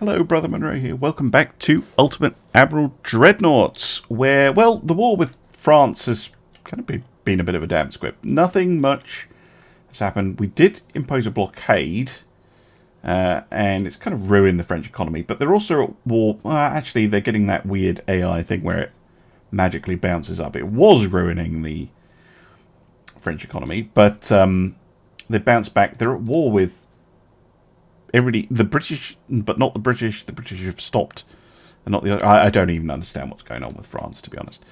Hello, Brother Monroe here. Welcome back to Ultimate Admiral Dreadnoughts, where, well, the war with France has kind of been a bit of a damn squib. Nothing much has happened. We did impose a blockade, and it's kind of ruined the French economy, but they're also at war. Actually, they're getting that weird AI thing where it magically bounces up. It was ruining the French economy, but they bounced back. They're at war with everybody, the British, but not the British. The British have stopped, and not the other. I don't even understand what's going on with France, to be honest.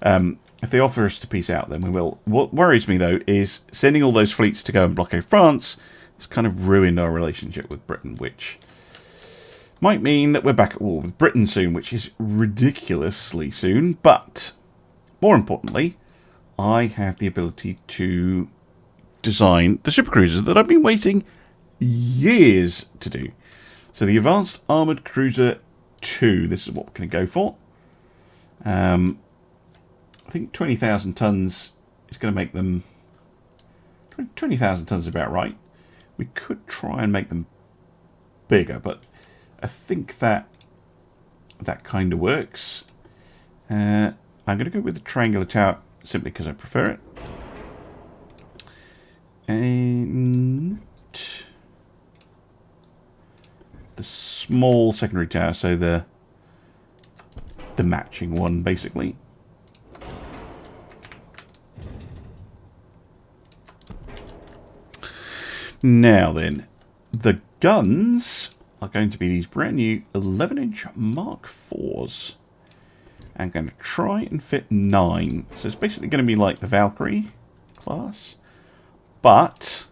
If they offer us to peace out, then we will. What worries me, though, is sending all those fleets to go and blockade France has kind of ruined our relationship with Britain, which might mean that we're back at war with Britain soon, which is ridiculously soon. But more importantly, I have the ability to design the supercruisers that I've been waiting years to do. So the Advanced Armoured Cruiser 2, this is what we're going to go for. I think 20,000 tons is going to make them... 20,000 tons is about right. We could try and make them bigger, but I think that kind of works. I'm going to go with the triangular tower simply because I prefer it. And the small secondary tower, so the matching one, basically. Now then, the guns are going to be these brand new 11-inch Mark IVs. I'm going to try and fit 9. So it's basically going to be like the Valkyrie class, but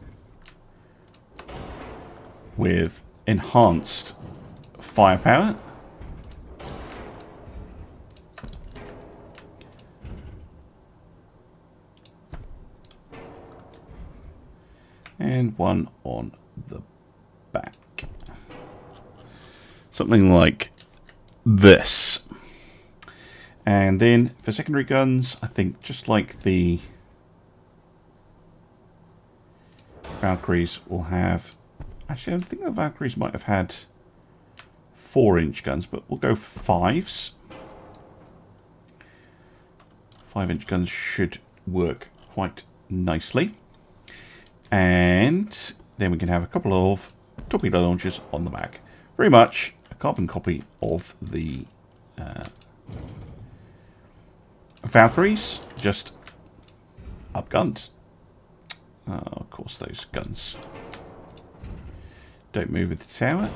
with enhanced firepower. And one on the back. Something like this. And then for secondary guns, I think just like the Valkyries will have... Actually, I think the Valkyries might have had 4-inch guns, but we'll go for 5s. 5-inch guns should work quite nicely. And then we can have a couple of torpedo launchers on the back. Very much a carbon copy of the Valkyries, just upgunned. Of course, those guns don't move with the tower.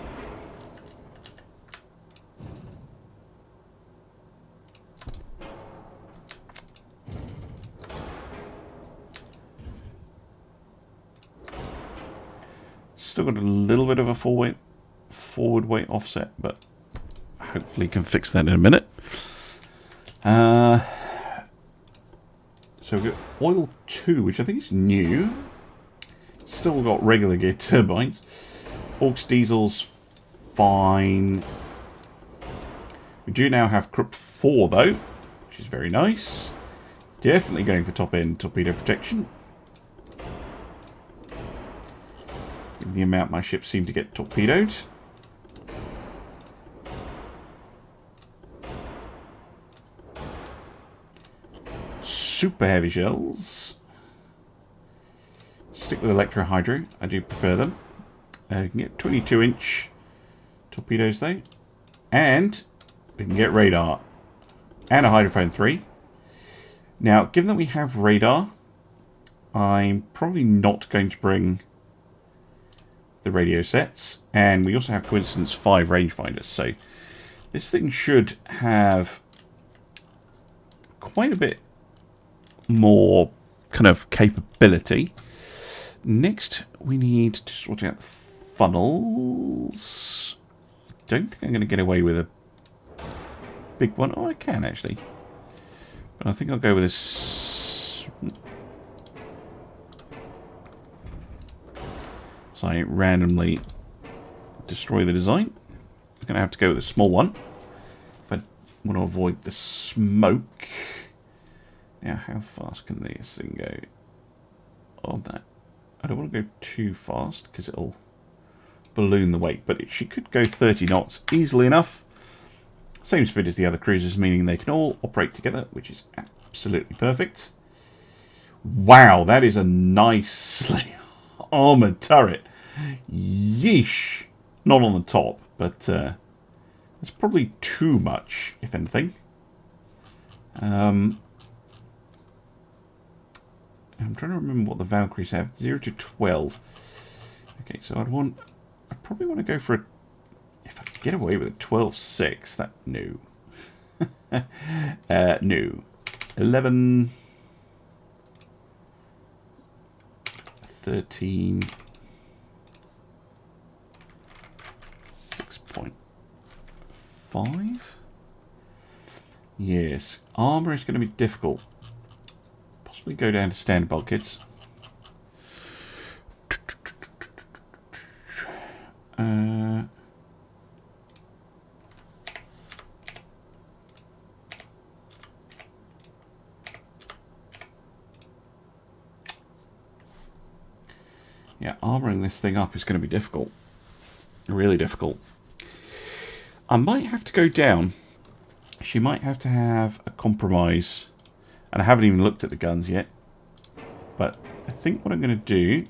Still got a little bit of a forward weight offset, but hopefully can fix that in a minute. So we've got oil 2, which I think is new. Still got regular gear turbines. Aux diesel's fine. We do now have Krupp 4 though, which is very nice. Definitely going for top end torpedo protection. The amount my ships seem to get torpedoed. Super heavy shells. Stick with Electro Hydro. I do prefer them. You can get 22-inch torpedoes though. And we can get radar. And a Hydrophone 3. Now, given that we have radar, I'm probably not going to bring the radio sets. And we also have Coincidence 5 rangefinders. So this thing should have quite a bit more kind of capability. Next, we need to sort out the funnels. I don't think I'm going to get away with a big one. Oh, I can actually. But I think I'll go with this. So I randomly destroy the design. I'm going to have to go with a small one if I want to avoid the smoke. Now, how fast can this thing go on that? I don't want to go too fast because it'll balloon the weight, but she could go 30 knots easily enough. Same speed as the other cruisers, meaning they can all operate together, which is absolutely perfect. Wow, that is a nicely armoured turret. Yeesh. Not on the top, but it's probably too much, if anything. I'm trying to remember what the Valkyries have. 0 to 12. Okay, so I'd probably want to go for a, if I could get away with a 12-6, that, no. No. 11, 13, 6.5. Yes, armour is going to be difficult. Possibly go down to standard bulkheads. Yeah, armouring this thing up is going to be difficult. Really difficult. I might have to go down. She might have to have a compromise. And I haven't even looked at the guns yet. But I think what I'm going to do,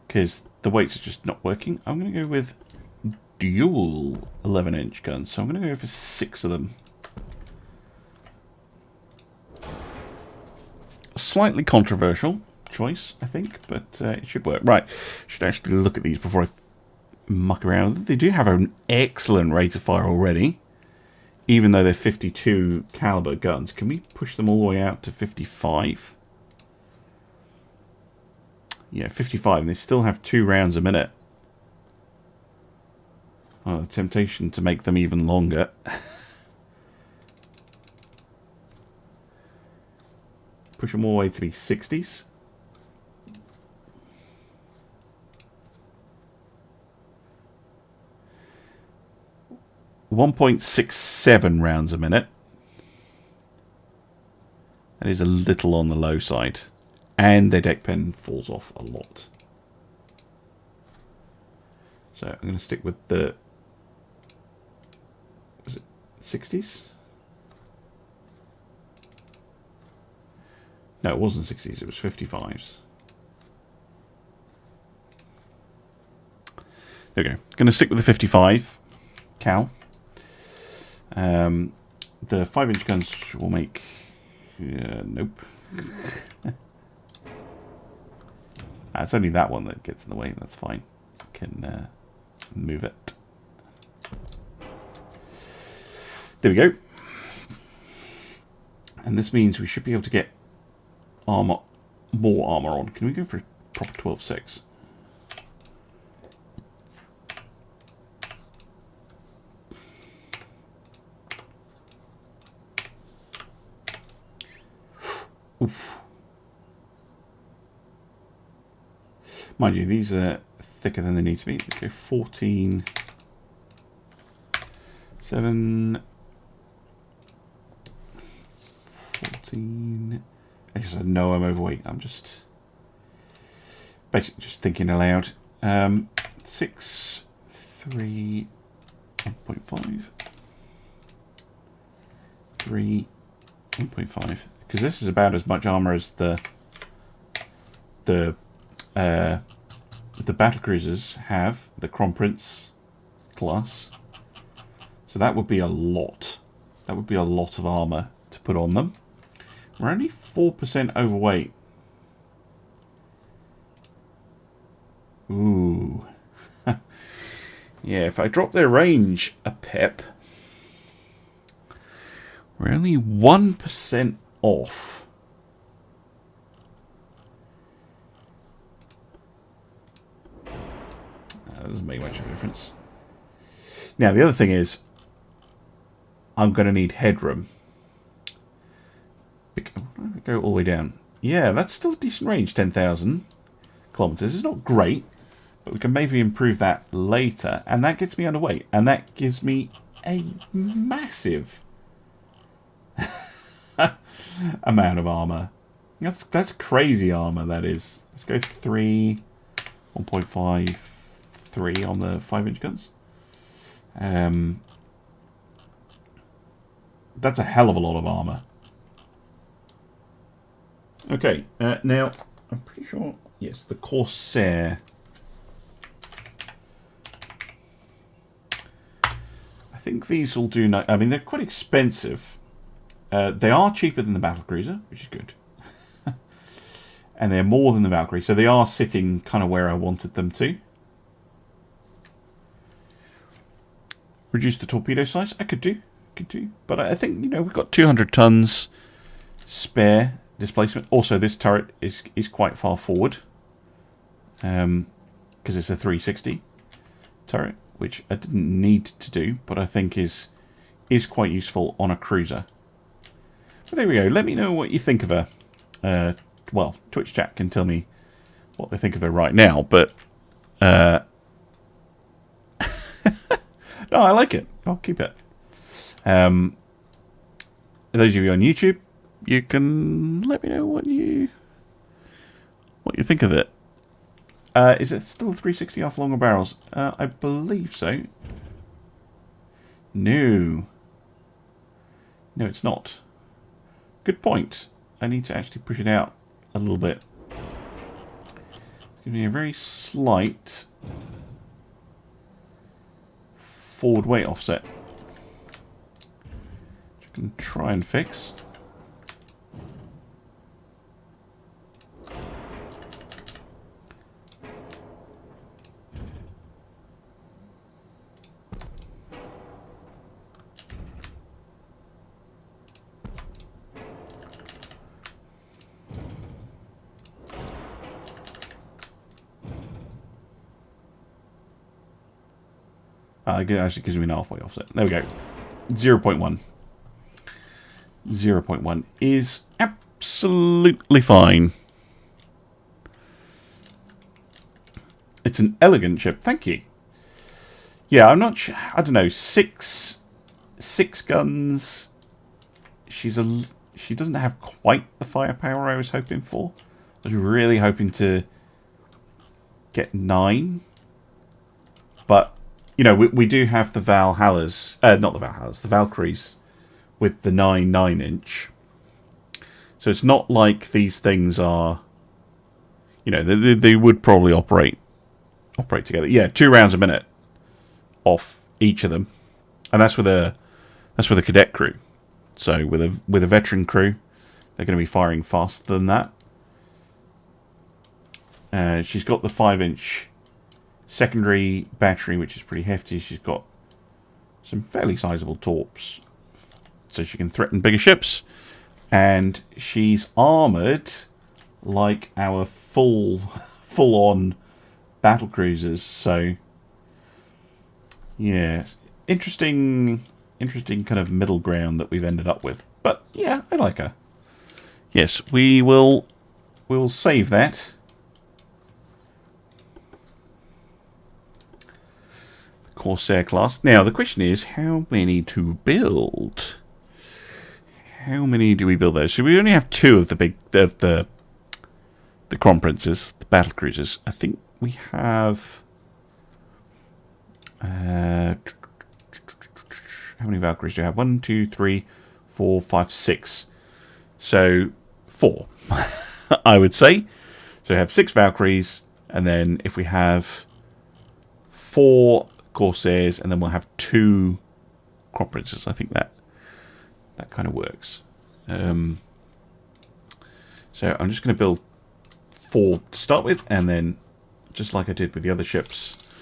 because the weights are just not working, I'm going to go with dual 11-inch guns. So I'm going to go for 6 of them. A slightly controversial choice, I think, but it should work. Right, should actually look at these before I muck around. They do have an excellent rate of fire already, even though they're 52 caliber guns. Can we push them all the way out to 55? Yeah, 55, and they still have 2 rounds a minute. Oh, the temptation to make them even longer. Push them all the way to the 60s. 1.67 rounds a minute. That is a little on the low side. And their deck pen falls off a lot. So I'm going to stick with the... was it 60s? No, it wasn't 60s. It was 55s. There we go. Going to stick with the 55 cal. The 5-inch guns will make... nope. It's only that one that gets in the way. That's fine. You can move it. There we go. And this means we should be able to get armor, more armor on. Can we go for a proper 12-6? Oof. Mind you, these are thicker than they need to be. Let's go 14, 7, 14. I just know I'm overweight. I'm just basically just thinking aloud. 6, 3, 1.5, 3, 1.5. Because this is about as much armor as the battlecruisers have, the Kronprinz class. So that would be a lot. That would be a lot of armor to put on them. We're only 4% overweight. Ooh. Yeah, if I drop their range a pip, we're only 1% off. That doesn't make much of a difference. Now, the other thing is, I'm going to need headroom. Go all the way down. Yeah, that's still a decent range, 10,000 kilometers. It's not great, but we can maybe improve that later. And that gets me underweight. And that gives me a massive amount of armor. That's crazy armor, that is. Let's go 3, 1.53 on the 5-inch guns. That's a hell of a lot of armor. Okay, now I'm pretty sure, yes, the Corsair. I think these will do. I mean, they're quite expensive. They are cheaper than the Battlecruiser, which is good. And they're more than the Valkyrie, so they are sitting kind of where I wanted them to. Reduce the torpedo size? I could do. But I think, you know, we've got 200 tons spare displacement. Also, this turret is quite far forward. Because it's a 360 turret, which I didn't need to do, but I think is quite useful on a cruiser. But there we go. Let me know what you think of her. Well, Twitch chat can tell me what they think of her right now, but no, I like it. I'll keep it. Those of you on YouTube, you can let me know what you think of it. Is it still 360 off longer barrels? I believe so. No, it's not. Good point. I need to actually push it out a little bit. Give me a very slight forward weight offset, which I can try and fix. It actually gives me an halfway offset. There we go. 0.1. 0.1 is absolutely fine. It's an elegant ship. Thank you. Yeah, I'm not sure. I don't know. Six guns. She doesn't have quite the firepower I was hoping for. I was really hoping to get 9. But you know, we do have the Valhallas, not the Valhallas, the Valkyries with the 9.9-inch. So it's not like these things are, you know, they would probably operate together. Yeah, 2 rounds a minute off each of them, and that's with a cadet crew. So with a veteran crew, they're going to be firing faster than that. She's got the 5-inch. Secondary battery, which is pretty hefty. She's got some fairly sizable torps, so she can threaten bigger ships. And she's armoured like our full-on battle cruisers. So, yeah, interesting kind of middle ground that we've ended up with. But yeah, I like her. Yes, we'll save that. Corsair class. Now the question is, how many to build? How many do we build those? So we only have 2 of the big the Crown Princes, the battle cruisers. I think we have how many Valkyries do you have? 1, 2, 3, 4, 5, 6. So 4, I would say. So we have 6 Valkyries, and then if we have 4 Corsairs, and then we'll have 2 Crown Princes. I think that kind of works. So I'm just going to build 4 to start with, and then just like I did with the other ships.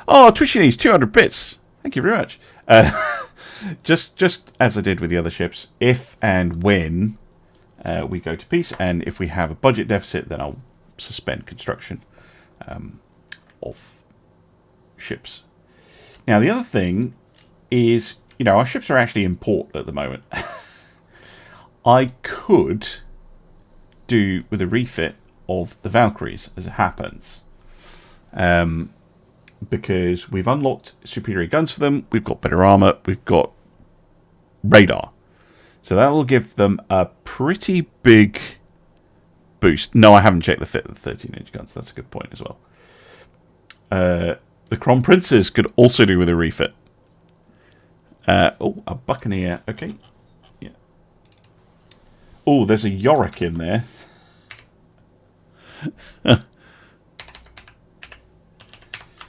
Oh, Twitchyknees, 200 bits. Thank you very much. Just as I did with the other ships, if and when we go to peace, and if we have a budget deficit, then I'll suspend construction of ships. Now, the other thing is, you know, our ships are actually in port at the moment. I could do with a refit of the Valkyries, as it happens. Because we've unlocked superior guns for them, we've got better armour, we've got radar. So that will give them a pretty big boost. No, I haven't checked the fit of the 13-inch guns. That's a good point as well. the Crown Princes could also do with a refit. Oh, a Buccaneer. Okay. Yeah. Oh, there's a Alerik in there.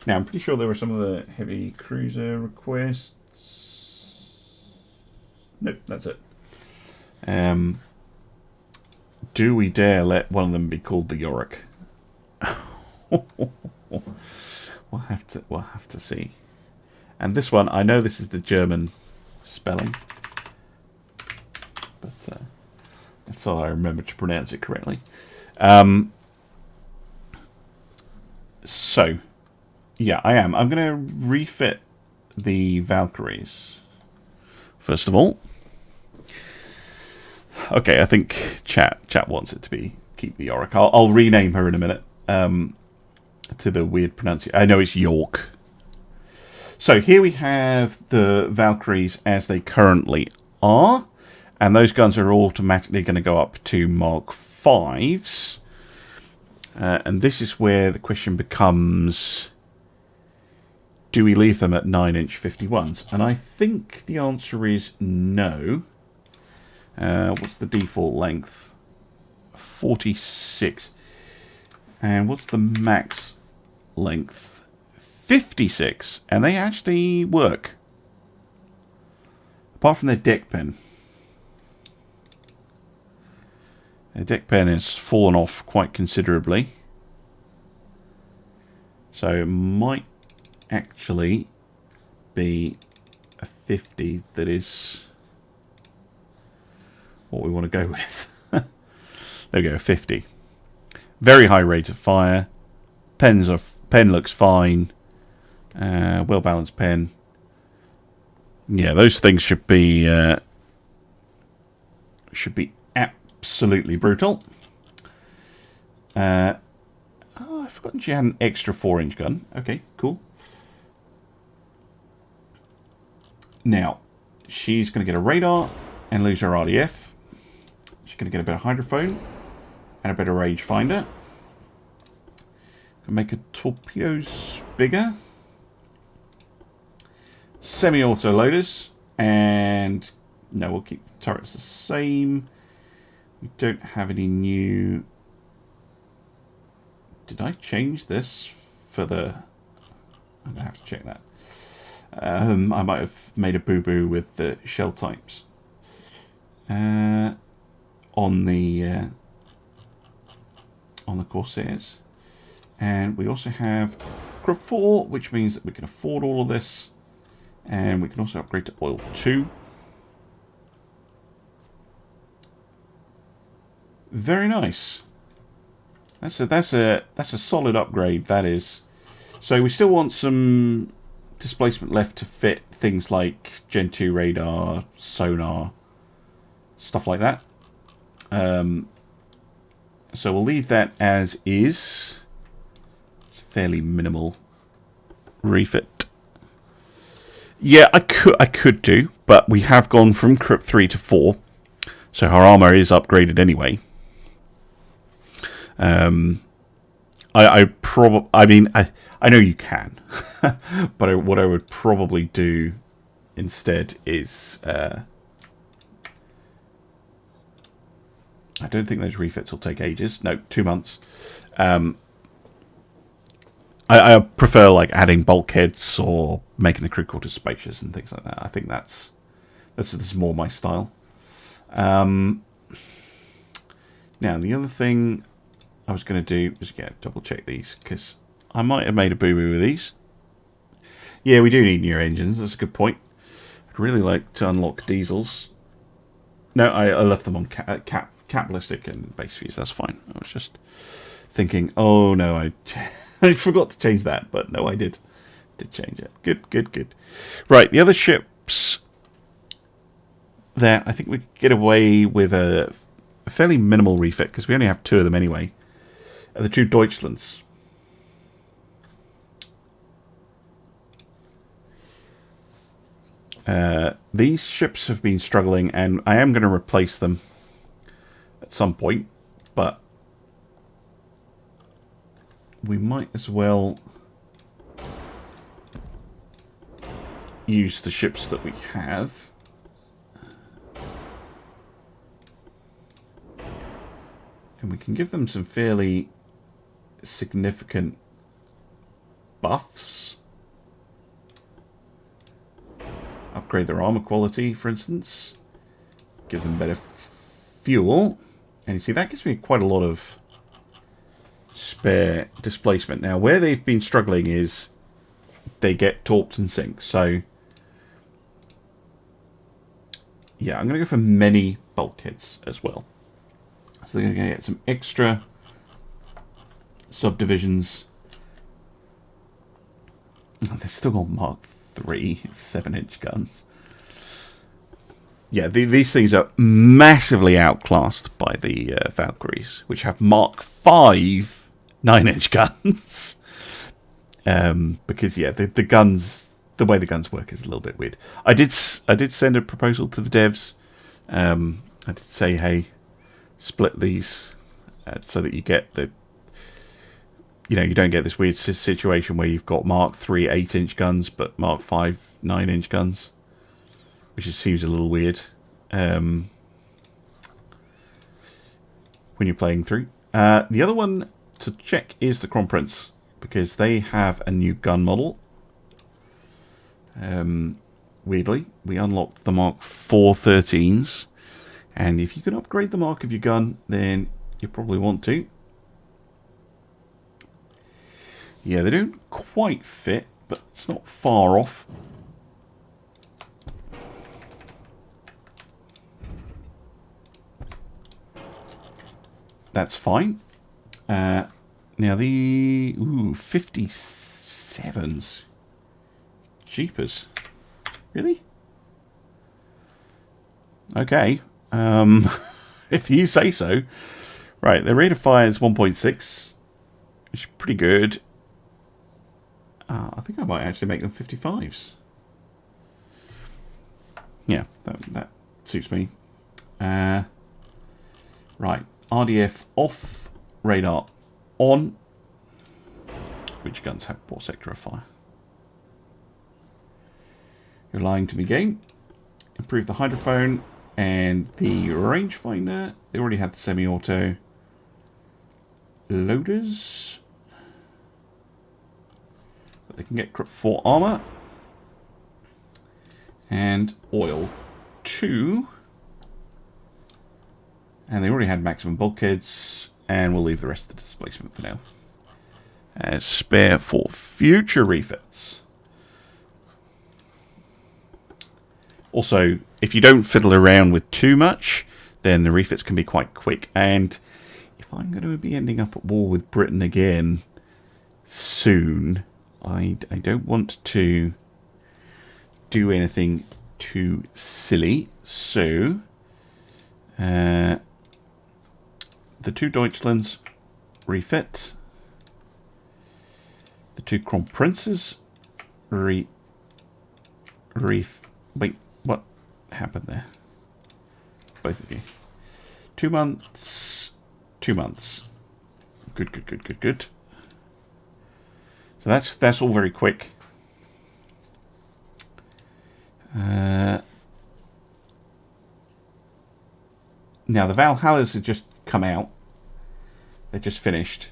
Now, I'm pretty sure there were some of the heavy cruiser requests. Nope, that's it. Do we dare let one of them be called the Alerik? We'll have to see. And this one, I know this is the German spelling, but that's all I remember to pronounce it correctly. So, yeah, I am. I'm going to refit the Valkyries first of all. Okay, I think chat wants it to keep the Alerik. I'll rename her in a minute. To the weird pronunciation. I know it's York. So here we have the Valkyries as they currently are. And those guns are automatically going to go up to Mark 5s. And this is where the question becomes, do we leave them at 9-inch 51s? And I think the answer is no. What's the default length? 46. And what's the max length? 56. And they actually work. Apart from their deck pen. Their deck pen has fallen off quite considerably. So it might actually be a 50 that is what we want to go with. There we go, 50. Very high rate of fire. Pen looks fine. Well balanced pen. Yeah, those things should be absolutely brutal. Oh, I've forgotten she had an extra 4-inch gun. Okay, cool. Now, she's going to get a radar and lose her RDF. She's going to get a better hydrophone and a better rangefinder. Make her torpedoes bigger. Semi-auto loaders. And no, we'll keep the turrets the same. We don't have any new... Did I change this for the... I'm going to have to check that. I might have made a boo-boo with the shell types. On the Corsairs. And we also have Crew 4, which means that we can afford all of this. And we can also upgrade to Oil 2. Very nice. That's a solid upgrade, that is. So we still want some displacement left to fit things like Gen 2 radar, sonar, stuff like that. So we'll leave that as is. It's fairly minimal refit. Yeah, I could do, but we have gone from Crypt 3 to 4, so her armor is upgraded anyway. I know you can, but what I would probably do instead is I don't think those refits will take ages. No, 2 months. I prefer like adding bulkheads or making the crew quarters spacious and things like that. I think this is more my style. Now the other thing I was going to do was double check these, because I might have made a boo-boo with these. Yeah, we do need new engines. That's a good point. I'd really like to unlock diesels. No, I left them on cap ballistic and base fuse. That's fine. I was just thinking, oh no, I forgot to change that, but no, I did change it. Good. Right, the other ships that I think we could get away with a fairly minimal refit, because we only have 2 of them anyway, are the 2 Deutschlands. These ships have been struggling, and I am going to replace them at some point, but we might as well use the ships that we have. And we can give them some fairly significant buffs. Upgrade their armor quality, for instance. Give them better fuel. And you see, that gives me quite a lot of spare displacement. Now, where they've been struggling is they get torped and sink. So, yeah, I'm going to go for many bulkheads as well. So they're going to get some extra subdivisions. They've still got Mark III 7-inch guns. Yeah, these things are massively outclassed by the Valkyries, which have Mark V 9-inch guns. Because, yeah, the guns, the way the guns work is a little bit weird. I did send a proposal to the devs. I did say, hey, split these so that you get the, you know, you don't get this weird situation where you've got Mark III 8-inch guns but Mark V 9-inch guns, which just seems a little weird when you're playing through. The other one to check is the Crown Prince, because they have a new gun model. Weirdly, we unlocked the Mark IV 13s. And if you can upgrade the mark of your gun, then you probably want to. Yeah, they don't quite fit, but it's not far off. That's fine. Now the 57s. Jeepers. Really? Okay. If you say so. Right, the rate of fire is 1.6, which is pretty good. I think I might actually make them 55s. Yeah, that suits me. Right, RDF off, radar on. Which guns have what sector of fire? You're lying to me, game. Improve the hydrophone. And the rangefinder, they already have the semi-auto loaders. But they can get Crypt 4 armor. And oil 2. And they already had maximum bulkheads. And we'll leave the rest of the displacement for now, as spare for future refits. Also, if you don't fiddle around with too much, then the refits can be quite quick. And if I'm going to be ending up at war with Britain again soon, I don't want to do anything too silly. So, the 2 Deutschlands refit. The 2 Crown Princes wait, what happened there? Both of you. 2 months. 2 months. Good. So that's all very quick. Now the Valhallas have just come out. They just finished.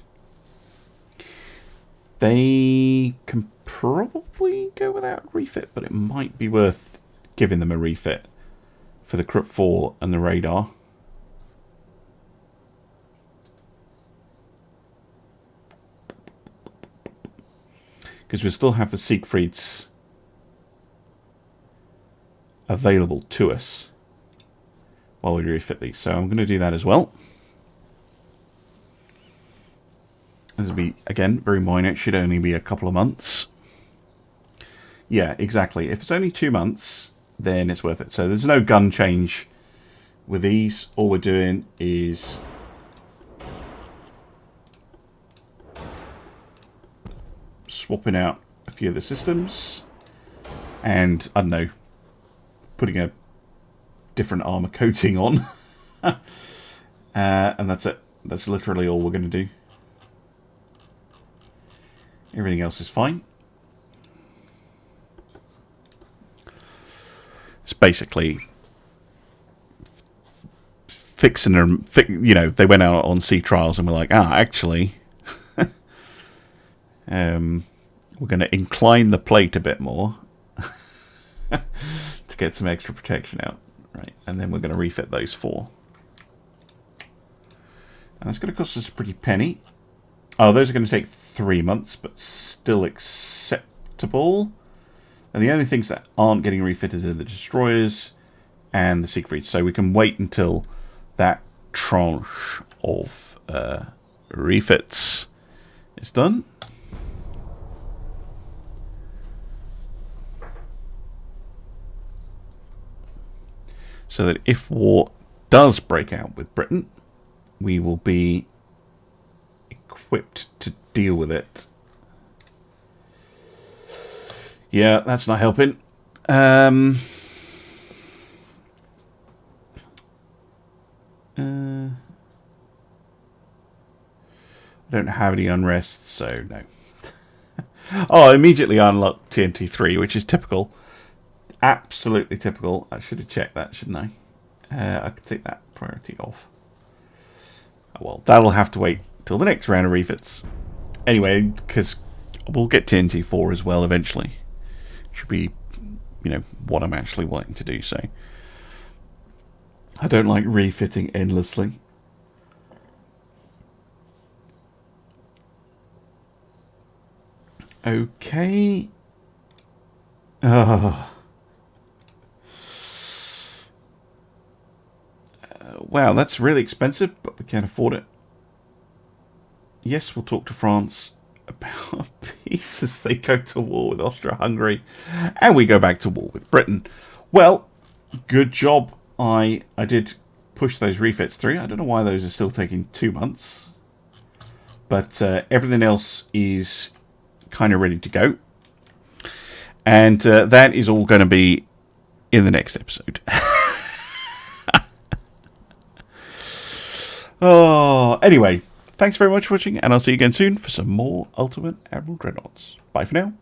They can probably go without refit, but it might be worth giving them a refit for the Crypt 4 and the radar. Because we still have the Siegfrieds available to us while we refit these. So I'm going to do that as well. This will be, again, very minor. It should only be a couple of months. Yeah, exactly. If it's only 2 months, then it's worth it. So there's no gun change with these. All we're doing is swapping out a few of the systems and, I don't know, putting a different armor coating on. And that's it. That's literally all we're going to do. Everything else is fine. basically fixing them. You know, they went out on sea trials and were like, actually, we're going to incline the plate a bit more to get some extra protection out. Right, and then we're going to refit those 4. And that's going to cost us a pretty penny. Oh, those are going to take 3 months, but still acceptable. And the only things that aren't getting refitted are the destroyers and the Siegfried. So we can wait until that tranche of refits is done. So that if war does break out with Britain, we will be equipped to deal with it. Yeah, that's not helping. I don't have any unrest, so no. Oh, I immediately unlocked TNT3, which is typical. Absolutely typical. I should have checked that, shouldn't I? I could take that priority off. Oh, well, that'll have to wait till the next round of refits. Anyway, because we'll get TNT4 as well eventually. Should be, you know, what I'm actually wanting to do. So I don't like refitting endlessly. Okay. Wow, that's really expensive, but we can't afford it. Yes, we'll talk to France about peace as they go to war with Austria-Hungary, and we go back to war with Britain. Well, good job. I did push those refits through. I don't know why those are still taking 2 months, but everything else is kind of ready to go, and that is all going to be in the next episode. Oh, anyway, thanks very much for watching, and I'll see you again soon for some more Ultimate Admiral Dreadnoughts. Bye for now.